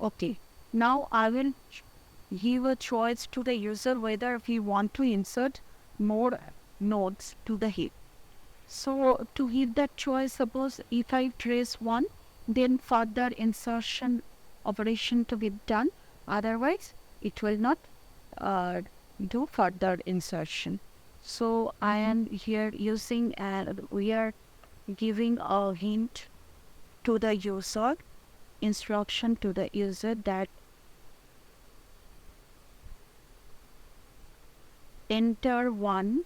Okay. Now I will give a choice to the user whether we want to insert more nodes to the heap. So to give that choice, suppose if I trace one, then further insertion operation to be done. Otherwise, it will not uh, do further insertion. So I am here using and we are giving a hint to the user, instruction to the user that enter one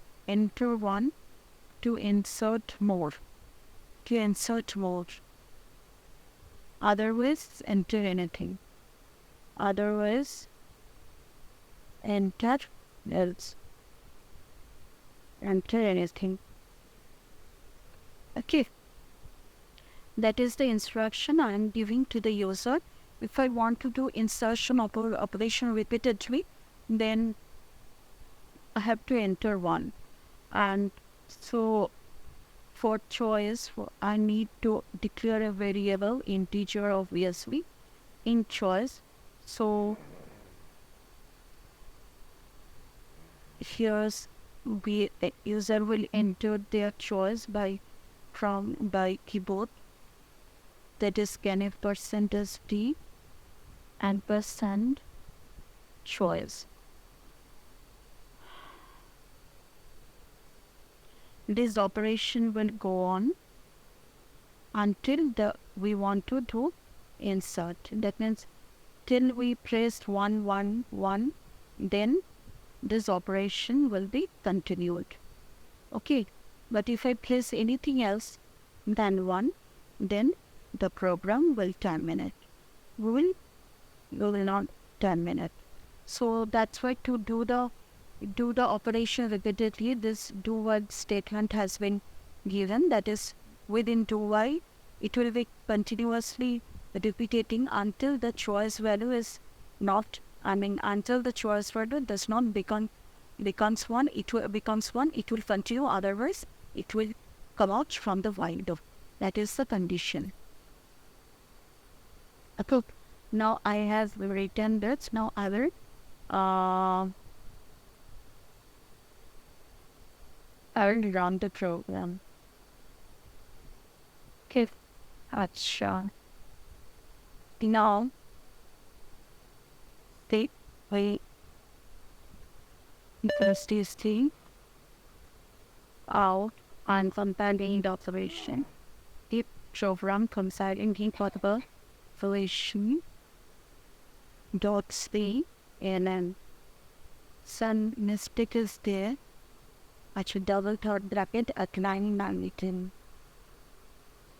to insert more. To insert more. Otherwise, enter anything. Otherwise, enter else. Enter anything. Okay. That is the instruction I am giving to the user. If I want to do insertion operation repeatedly, then I have to enter one. And so for choice, I need to declare a variable integer obviously in choice. So here's the user will enter their choice by keyboard, that is scanf %d and percent choice. This operation will go on until we want to do insert. That means till we press 111, then this operation will be continued. Okay, but if I press anything else than 1, then the program will terminate. We will not terminate. So that's why to do the operation repeatedly, this do while statement has been given. That is, within do while, it will be continuously repeating until the choice value is not, until the choice value does not becomes 1, it will becomes 1, it will continue, otherwise it will come out from the while loop. That is the condition. Okay. Now I have written this. Now I will run the program. Okay. Acha. Now we first is the out and compiling the observation. The program compiling the portable relation dot c, and then some mistake is there. I should double third bracket at 919.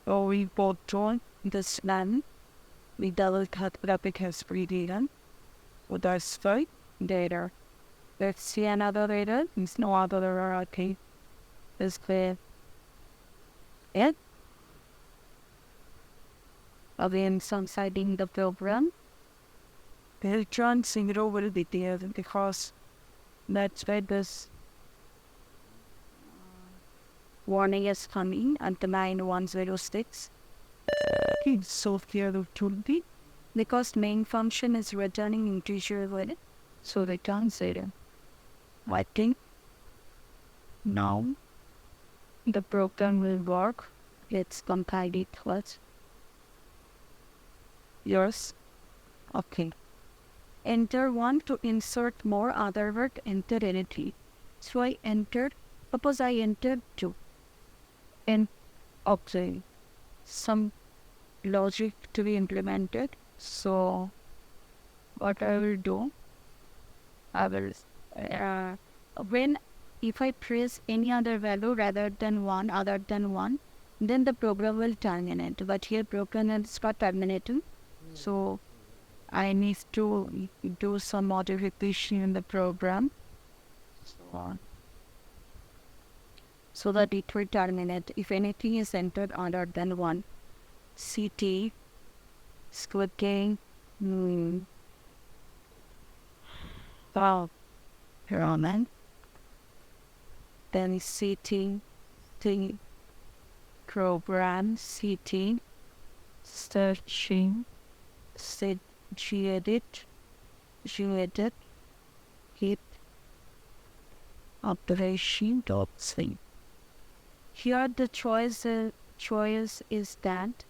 So we both join this line. We double third bracket has pre-data. So that's right data. Let's see another data. There's no other error. Okay. Is clear. It. Again, some citing the program. Beltran 0 will be there because that's why this warning is coming at the 9106. So here it should be because main function is returning integer value, so return 0. I think now the program will work. Let's compile it first. Yours. Okay. Enter 1 to insert more, other word enter anything. So I entered, suppose I entered 2. And okay, some logic to be implemented. So what I will do, I will when if I press any other value rather than 1, then the program will terminate. But here program is not terminating, so I need to do some modification in the program so that it will terminate if anything is entered other than 1. CT clicking Roman, then CT the program CT searching set gedit heap operation dot c. Here the choice is that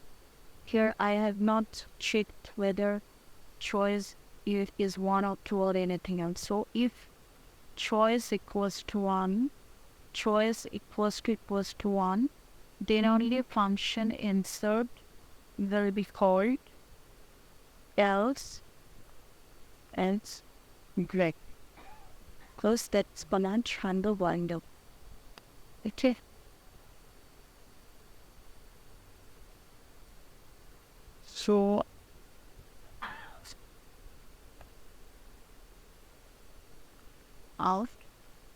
here I have not checked whether choice is 1 or 2 or anything else. So if choice equals to 1, choice equals to 1, then only function insert will be called else break. Close that command and the window. Okay. So out,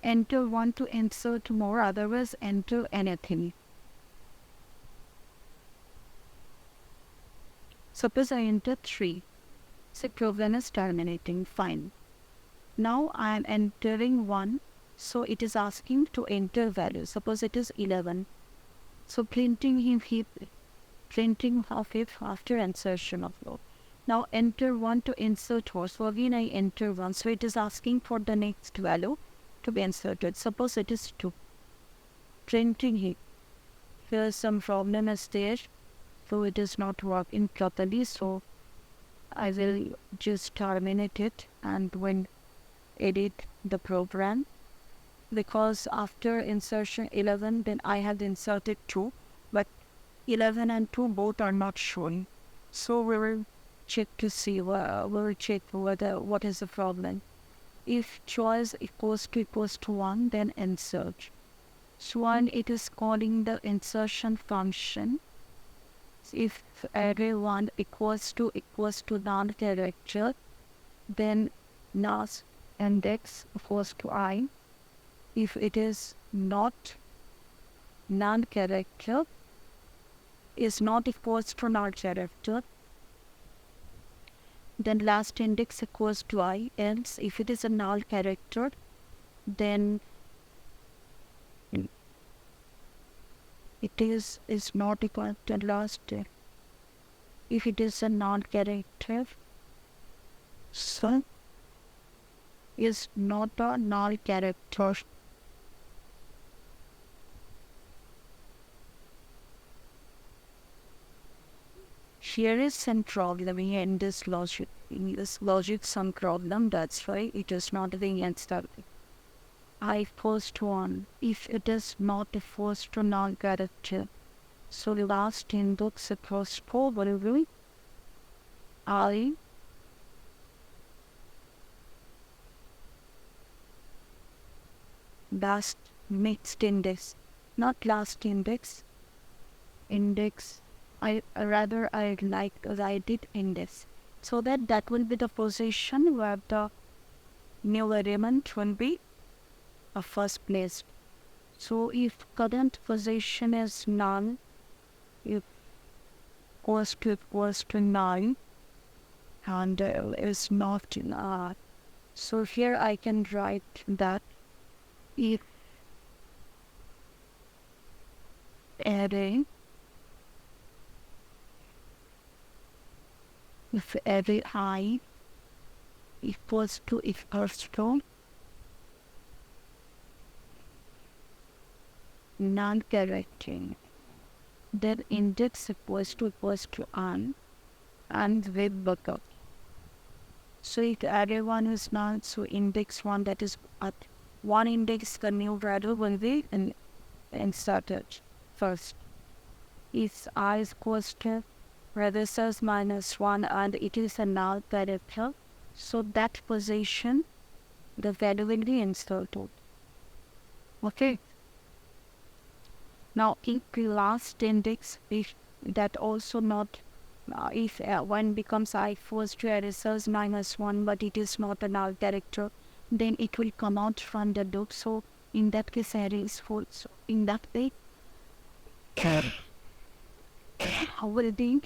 enter 1 to insert more, otherwise enter anything. Suppose I enter 3. So program is terminating. Fine. Now I am entering 1. So it is asking to enter value. Suppose it is 11. So printing heap after insertion of row. Now enter 1 to insert 4. So again I enter 1. So it is asking for the next value to be inserted. Suppose it is 2. Printing heap. Here some problem is there. So it is not working properly. So I will just terminate it and when edit the program, because after insertion 11 then I have inserted 2, but 11 and 2 both are not showing. So we will check to see what is the problem. If choice equals to 1, then insert. So 1, it is calling the insertion function. If array 1 equals to non-character, then last index equals to I. If it is not non-character, is not equals to non-character, then last index equals to I. Else, if it is a null character, then it is not equal to last. If it is a non-character, so is not a null character. Here is some problem in this logic. In this logic, some problem. That's why it is not being installed. I first one. If it is not a first null character, so the last index equals to whatever I last mixed index, not last index. I like write it index, so that will be the position where the new element will be a first place. So if current position is null, if equals to null, and is not null, so here I can write that if array I equals to non-character, then index equals to on and with backup. So if array 1 is null, so index 1, that is at 1 index, the new value will be inserted first. If I is equals to registers -1 and it is a null character, so that position the value will be inserted. Okay. Now if the last index, if that also not if 1 becomes I equals to registers -1, but it is not a null character, then it will come out from the loop. So in that case array is full. So in that way how will it be?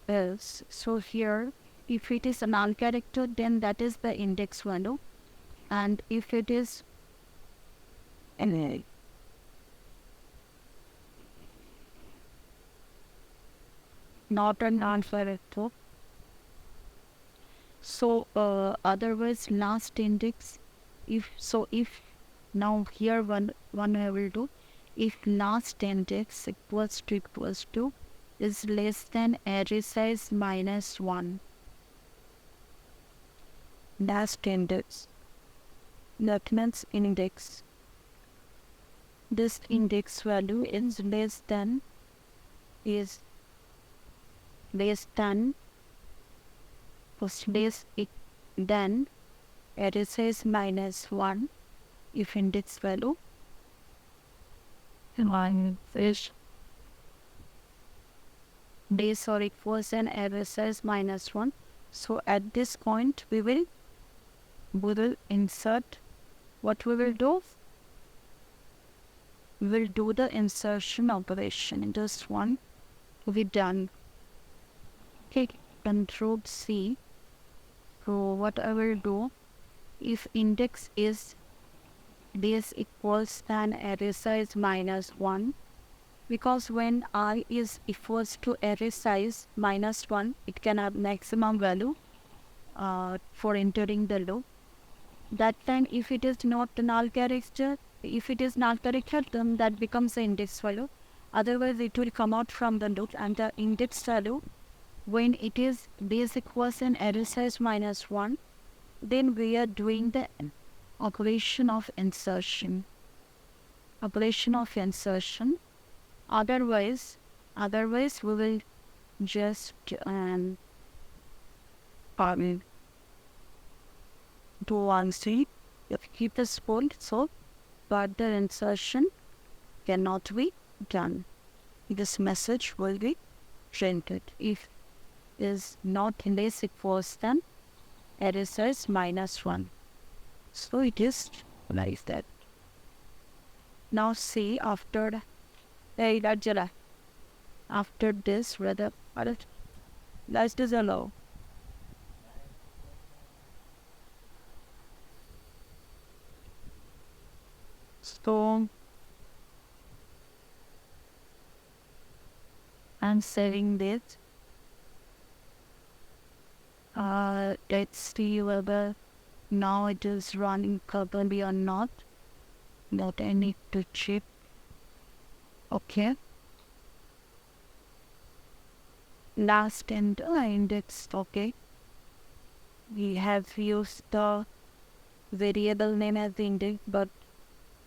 Else, so here if it is a null character, then that is the index value, and if it is not an alphabetical. So otherwise last index, if now here one I will do, if last index equals to is less than array size minus 1. Last index, that means index. This index value is less than was less than array size minus 1 if index value is less or equals than array size minus 1. So at this point we will insert. What we will do? We will do the insertion operation. Just one to be done. Okay, Control C. So what I will do, if index is this equals than array size minus 1, because when I is equals to array size minus 1, it can have maximum value for entering the loop. That time if it is not a null character, then that becomes the index value. Otherwise it will come out from the loop, and the index value, when it is this equals an array size minus 1, then we are doing the operation of insertion. Otherwise we will just do one thing. Keep the spool, so but the insertion cannot be done. This message will be printed if is not less equals than array size minus 1. So it is like that. Now see after this, let's disallow. So I'm saving this. Let's see whether now it is running properly or not. That I need to check. Okay. Last index. Okay. We have used the variable name as the index, but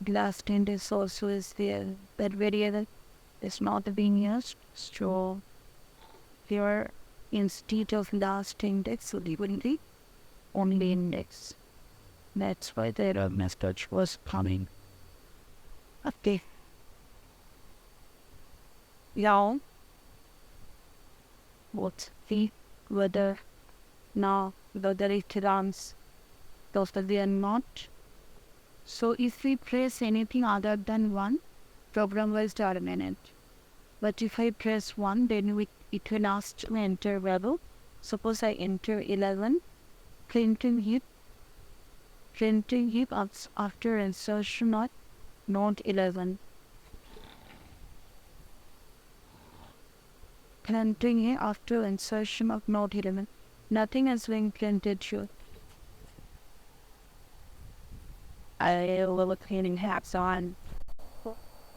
last index also is there. That variable is not being used. So here instead of last index, it will be only index. That's why the error message was coming. Okay. Now, let's see whether it runs totally or not. So if we press anything other than 1, program will terminate. But if I press 1, then it will ask to enter value. Suppose I enter 11, printing heap after insertion of node 11. Printing here after insertion of node 11. Nothing is being printed here. I will cleaning hacks on.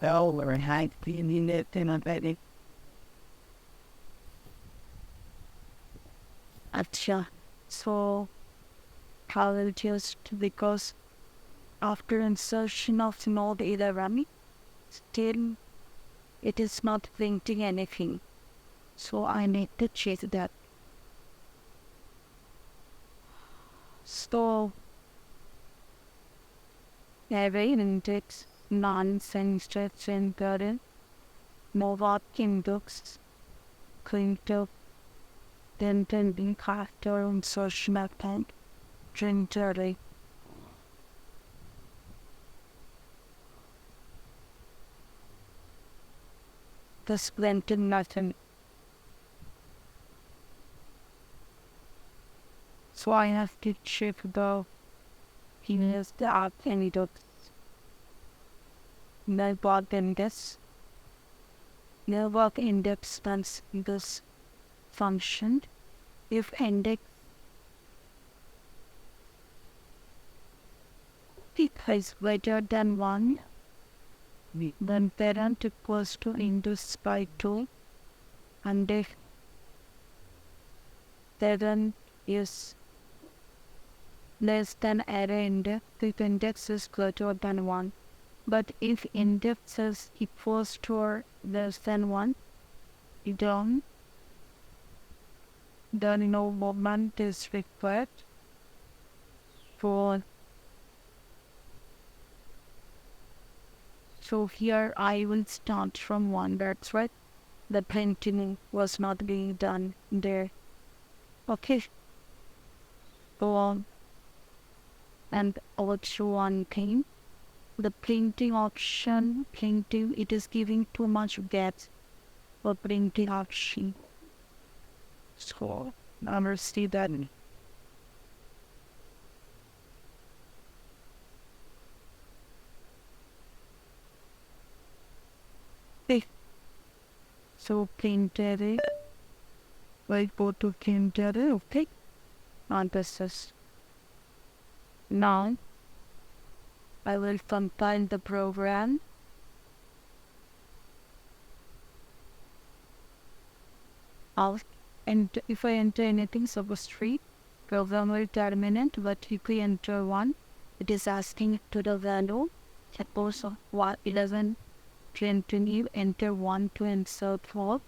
Oh, we're cleaning it in a bed. Acha. So how will just because after insertion of node 11, still it is not printing anything. So I need to check that. So array index nonsense center mobile index printer then being character insertion account printer. This printed nothing. So I have to check the here's the app index. Network index means this function. If index is greater than 1, then parent equals to index by 2, and if parent is less than array index, if index is greater than 1. But if index is equals to or less than 1, then no movement is required for. So here I will start from 1, that's right. The printing was not being done there. Okay. So, and also one thing, the printing option, it is giving too much gaps for printing option. So, now let's see that. Okay. So, print array. We'll go to print array, okay? And this is. Now, I will compile the program. And if I enter anything, suppose 3, program will terminate, but if we enter 1, it is asking to the value. Suppose 11, continue, enter 1 to insert 4.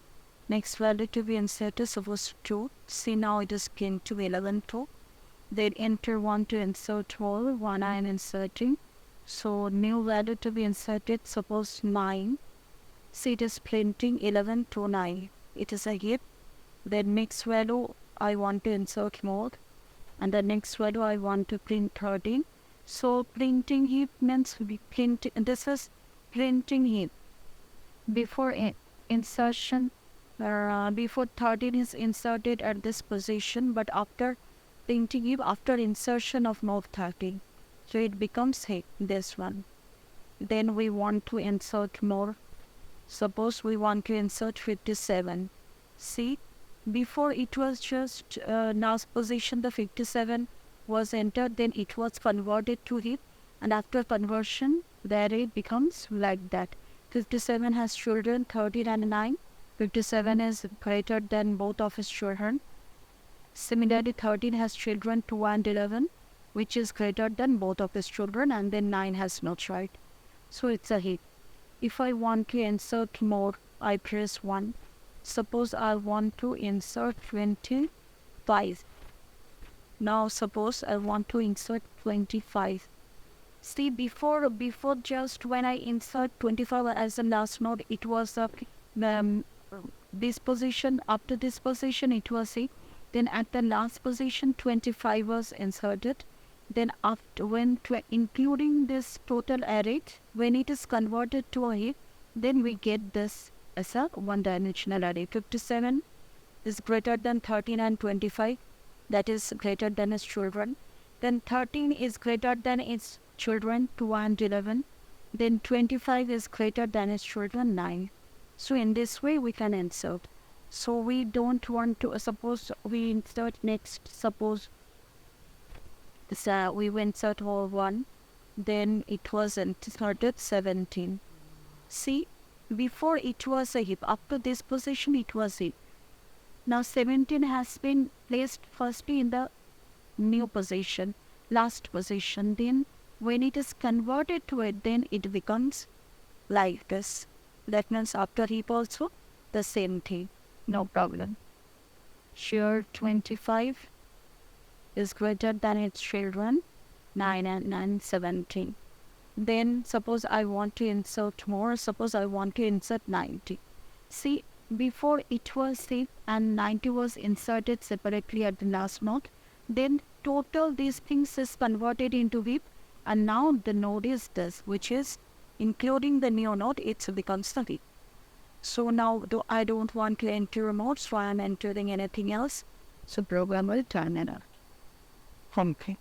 Next value to be inserted, suppose 2. See, now it is going to 11 2. Then enter 1 to insert 4, 1 I am inserting. So new value to be inserted, suppose 9. See, it is printing 11 to 9. It is a heap. Then next value I want to insert more, and the next value I want to print 13. So printing heap means this is printing heap. Before insertion, before 13 is inserted at this position, but after printing heap, after insertion of more 13, so it becomes heap, this one. Then we want to insert more. Suppose we want to insert 57. See, before it was just last position, the 57 was entered, then it was converted to heap, and after conversion, the array becomes like that. 57 has children 13 and 9. 57 is greater than both of its children. Similarly, 13 has children 2 and 11, which is greater than both of its children, and then 9 has no child. So it's a heap. If I want to insert more, I press 1. Suppose I want to insert 25. Now suppose I want to insert 25. See, before just when I insert 25 as the last node, it was this position. After this position, it was C. Then at the last position, 25 was inserted. Then after including this total array, when it is converted to a heap, then we get this as a one-dimensional array. 57 is greater than 13 and 25. That is greater than its children. Then 13 is greater than its children 2 and 11. Then 25 is greater than its children 9. So in this way we can insert. So we don't want to, suppose we insert next, suppose this, we insert all 1. Then it was inserted 17. See, before it was a heap, after this position it was a heap. Now 17 has been placed firstly in the new position, last position. Then when it is converted to it, then it becomes like this. That means after heap also the same thing, no problem. Here 25 is greater than its children 9 and 9, 17. Then suppose I want to insert more. Suppose I want to insert 90. See, before it was heap and 90 was inserted separately at the last node. Then total these things is converted into heap, and now the node is this, which is including the new node, it becomes the heap. So now I don't want to enter a mode, so I am entering anything else. So program will turn it off. Okay.